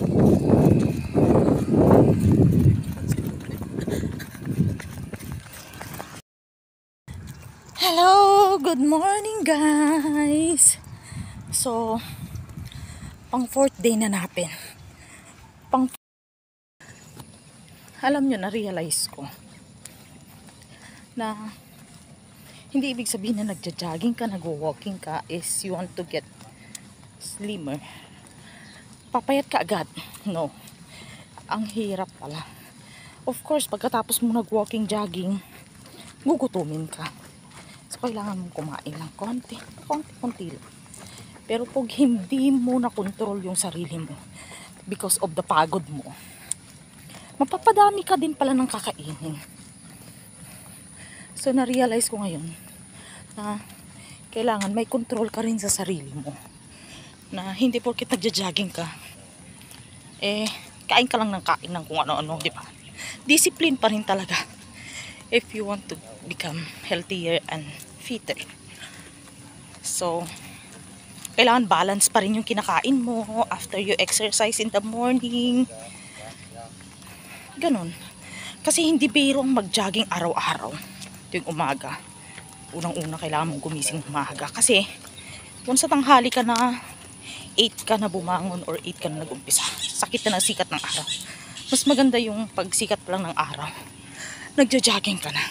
Hello, good morning guys. So, pang 4th day na natin. Alam nyo, na-realize ko na hindi ibig sabihin na nagja-jogging ka, nag-walking ka is you want to get slimmer. Papayat ka agad. No. Ang hirap pala. Of course, pagkatapos mo nag-walking, jogging, gugutumin ka. So, kailangan mong kumain ng konti lang. Pero pag hindi mo na control yung sarili mo because of the pagod mo, mapapadami ka din pala ng kakainin. So, na-realize ko ngayon na kailangan may control ka rin sa sarili mo. Na hindi porket nagja-jogging ka, kain ka lang ng kain ng kung ano-ano, di ba? Discipline pa rin talaga if you want to become healthier and fitter. So, kailangan balance pa rin yung kinakain mo after you exercise in the morning. Ganon. Kasi hindi biro ang mag-jogging araw-araw. Ito yung umaga. Unang-una kailangan mong gumising umaga. Kasi, kung sa tanghali ka na 8 ka na bumangon or 8 ka na nag-umpisa, sakit na ng sikat ng araw. Mas maganda yung pagsikat lang ng araw, nagja-jogging ka na.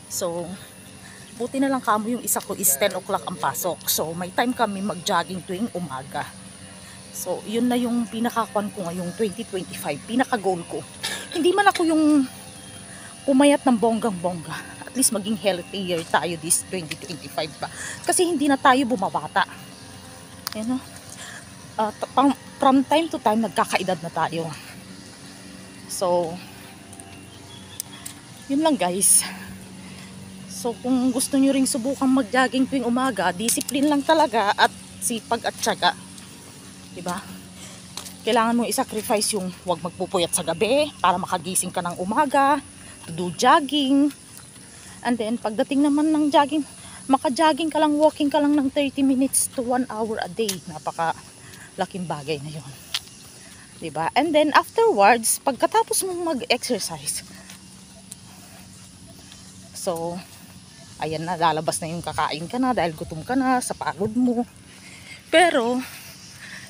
So, buti na lang kamo yung isa ko is 10 o'clock ang pasok. So, may time kami mag-jogging tuwing umaga. So, yun na yung pinakakuan ko ngayong 2025. Pinaka-goal ko. Hindi man ako yung pumayat ng bonggang-bongga. At least maging healthier tayo this 2025 pa. Kasi hindi na tayo bumabata. Yan o. From time to time, nagkakaedad na tayo. So, yun lang guys. So, kung gusto nyo ring subukang mag-jogging tuwing umaga, discipline lang talaga at sipag at tiyaga. Diba? Kailangan mo i-sacrifice yung huwag magpupuyat sa gabi para makagising ka ng umaga, to do jogging. And then, pagdating naman ng jogging, maka-jogging ka lang, walking ka lang ng 30 minutes to 1 hour a day. Napaka-laking bagay na yun. Diba? And then, afterwards, pagkatapos mong mag-exercise, so, ayan na, lalabas na yung kakain ka na dahil gutom ka na sa pagod mo. Pero,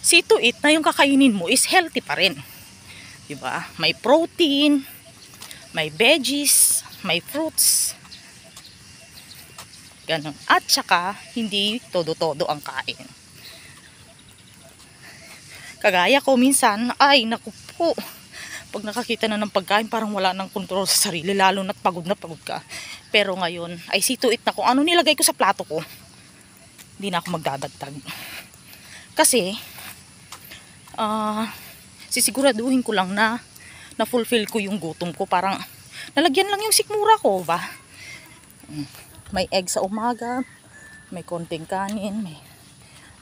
see to it na yung kakainin mo is healthy pa rin. Diba? May protein, may veggies, may fruits. Ganun. At saka, hindi todo-todo ang kain. Kagaya ko minsan, ay naku po, pag nakakita na ng pagkain, parang wala nang kontrol sa sarili, lalo na't pagod na pagod ka. Pero ngayon, ay see to it na kung ano nilagay ko sa plato ko, hindi na ako magdadagdag. Kasi, sisiguraduhin ko lang na na-fulfill ko yung gutom ko. Parang, nalagyan lang yung sikmura ko, ba? May egg sa umaga, may konting kanin,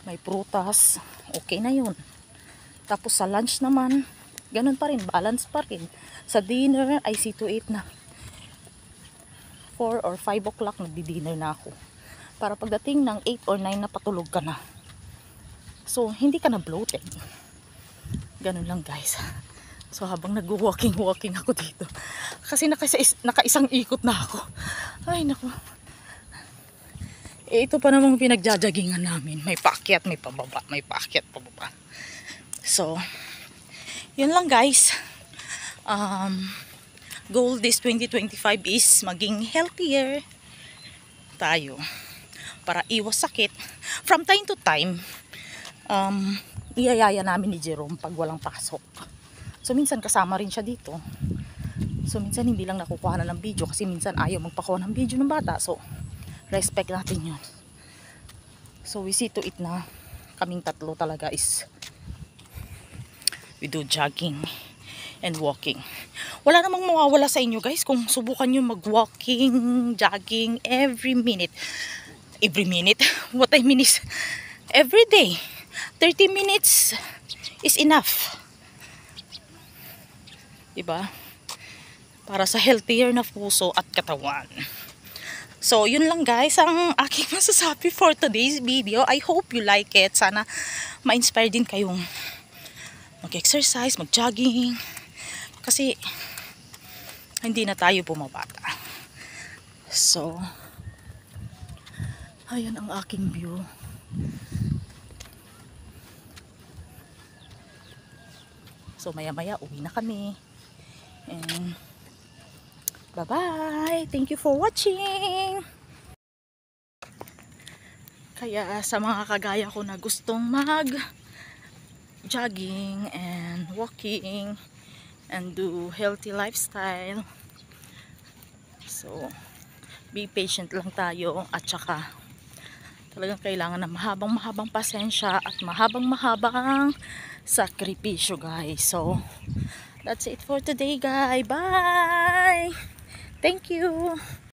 may prutas, okay na yun. Tapos sa lunch naman, ganun pa rin, balance pa rin. Sa dinner, I see to it na 4 or 5 o'clock nagdi-dinner na ako. Para pagdating ng 8 or 9 na patulog ka na. So, hindi ka na bloated. Ganun lang guys. So, habang nag-walking ako dito. Kasi naka-isang ikot na ako. Ay, naku. Ito pa namang pinagjajagingan namin. May paakyat, may pababa. May paakyat, pababa. So, yun lang guys. Goal this 2025 is maging healthier tayo para iwas sakit. From time to time, iyayaya namin ni Jerome pag walang pasok. So, minsan kasama rin siya dito. So, minsan hindi lang nakukuha na ng video kasi minsan ayaw magpakuha ng video ng bata. So, respect natin yun. So, we see to it na kaming tatlo talaga is we do jogging and walking. Wala namang mawawala sa inyo guys kung subukan nyo mag-walking, jogging every minute. Every minute? What I mean is every day. 30 minutes is enough. Diba? Para sa healthier na puso at katawan. So, yun lang guys ang aking masasabi for today's video. I hope you like it. Sana ma-inspire din kayong mag-exercise, mag-jogging. Kasi hindi na tayo bumabata. So, ayan ang aking view. So, maya-maya uwi na kami. And, bye-bye! Thank you for watching! Kaya sa mga kagaya ko na gustong mag-jogging and walking and do healthy lifestyle, so be patient lang tayo, at saka talagang kailangan ng mahabang pasensya at mahabang sakripisyo, guys. So that's it for today, guys. Bye! Thank you!